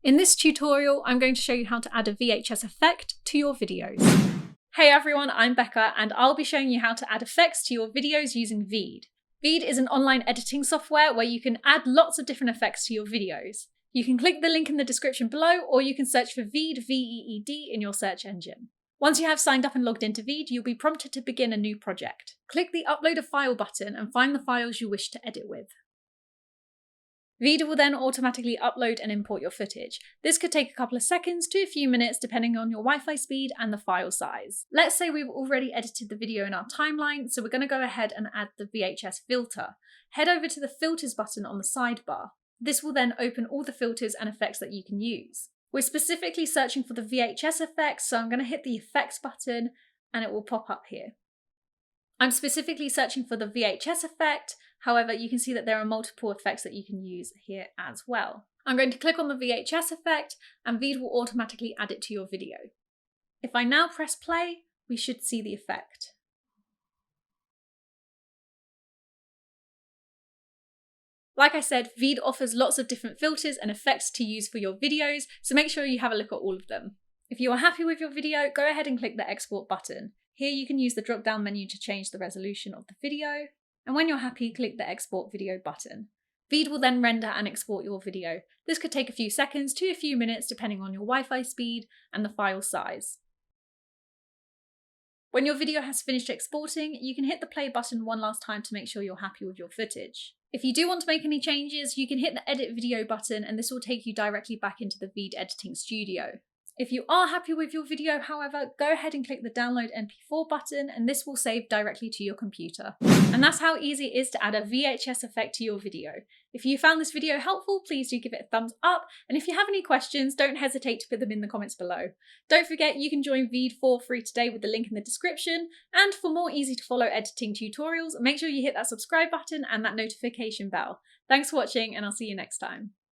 In this tutorial, I'm going to show you how to add a VHS effect to your videos. Hey everyone, I'm Becca, and I'll be showing you how to add effects to your videos using Veed. Veed is an online editing software where you can add lots of different effects to your videos. You can click the link in the description below, or you can search for Veed, V-E-E-D, in your search engine. Once you have signed up and logged into Veed, you'll be prompted to begin a new project. Click the Upload a File button and find the files you wish to edit with. Veed will then automatically upload and import your footage. This could take a couple of seconds to a few minutes depending on your Wi-Fi speed and the file size. Let's say we've already edited the video in our timeline, so we're going to go ahead and add the VHS filter. Head over to the filters button on the sidebar. This will then open all the filters and effects that you can use. We're specifically searching for the VHS effect, so I'm going to hit the effects button and it will pop up here. I'm specifically searching for the VHS effect, however you can see that there are multiple effects that you can use here as well. I'm going to click on the VHS effect and Veed will automatically add it to your video. If I now press play, we should see the effect. Like I said, Veed offers lots of different filters and effects to use for your videos, so make sure you have a look at all of them. If you are happy with your video, go ahead and click the export button. Here you can use the drop-down menu to change the resolution of the video, and when you're happy, click the export video button. Veed will then render and export your video. This could take a few seconds to a few minutes depending on your Wi-Fi speed and the file size. When your video has finished exporting, you can hit the play button one last time to make sure you're happy with your footage. If you do want to make any changes, you can hit the edit video button and this will take you directly back into the Veed editing studio. If you are happy with your video, however, go ahead and click the download MP4 button and this will save directly to your computer. And that's how easy it is to add a VHS effect to your video. If you found this video helpful, please do give it a thumbs up, and if you have any questions, don't hesitate to put them in the comments below. Don't forget you can join Veed for free today with the link in the description, and for more easy to follow editing tutorials, make sure you hit that subscribe button and that notification bell. Thanks for watching and I'll see you next time.